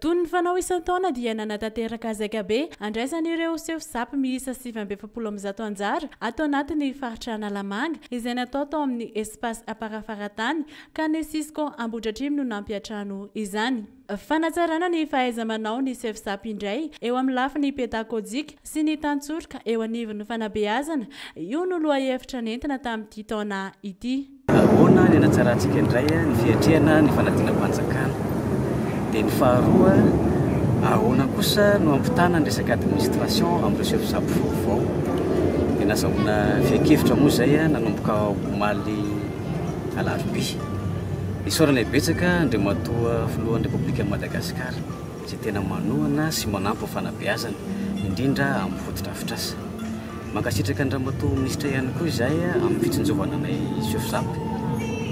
Toy ny fanao isan-taona dia nanatanteraka Zakabe andraisan'ireo sefosapy miisa 770 anjara atao anatin'ny faritra Analamanga izay natao tao amin'ny espace aparafaratany ka ny Cisco Ambohidratrimo no nampiatrano izany. Fanatsarana ny fahaiza-manao ny sefosapy indray eo amin'ny lafiny pedagojika sy ny tantsoroka eo anivon'ny fanabeazana io no lohahevitra nentina tamin'ity taona ity. Ahoana ny anatsarantsika indray ny fiatrehana ny fanadinam-panjakana. Dia ny faharoa, ahoana kosa no ampitana ny resaka administration amin'ireo sefosapy vaovao. Dia nazahoana fiakevitra moa izay nanomboka omaly Alarobia. Isaorana betsaka Andriamatoa Filohan'ny Repoblikan'i Madagasikara izay tena manohana sy manampy ny fanabeazana indrindra amin'ny foto-drafitr'asa. Mankasitraka Andriamatoa Minisitra ihany koa izay amin'ny fitsinjovana anay sefosapy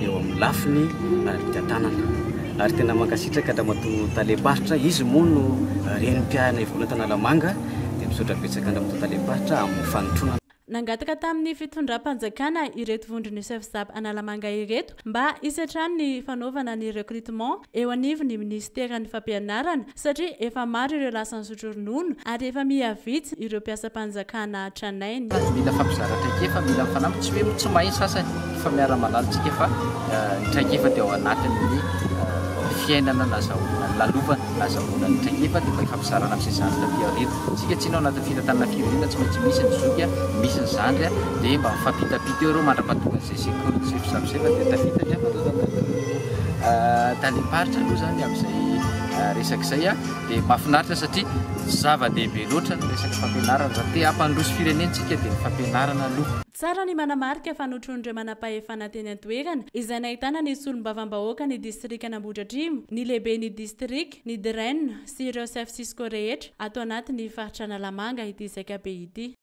eo amin'ny lafiny ara-pitantanana. Ary tena mankasitraka Andriamatoa Taleparitra izy moa no renim-piahana ivona Analamanga dia misaotra betsaka Andriamatoa Taleparitra amin'ny fanotronana. Nangataka tamin'ny fitondram-panjakana ireto vondrony sefosapy Analamanga ireto mba hisatrano ny fanaovana ny recrutement eo anivon'ny ministeran'ny fampianarana satria efa maro ireo lasan'ny sotro-ronono ary efa mihavitsy ireo mpiasam-panjakana tranainy. Mila fampizaratra ekefa, mila mifanampy tsy hoe tsy mahay sasany fa miara-malalantsika fa ny traikefa dia ao anatin'ny fiainana nazahoana lalovana nazahoana ny traikefa dia mba hifampizarana amin'izay zandry mpiareto. Tsika tsy nao anatin'ny fitantanana firenena tsy maintsy misy ny zoky misy ny zandry dia mba mifampitapita eo ireo mandra-pahatonga izay sekoly sefosapy zay fa dia tafita ny Taleparitra aloha zany amin'izay resaka izay dia mahafinaritra satria zava-dehibe loatra ny resaka fampianarana raha te hampandroso firenentsika dia ny fampianarana aloha. Tsara ny manamarika fanotron'ireo manam-pahefana teny an-toerana izay nahitana ny solombavam-bahoaka ny distrikana Ambohidratrimo, ny lehiben'ny distrik, ny Dirène sy ireo chef Cisco rehetra atao anatin'ny faritra Analamanga ity Zakabe ity.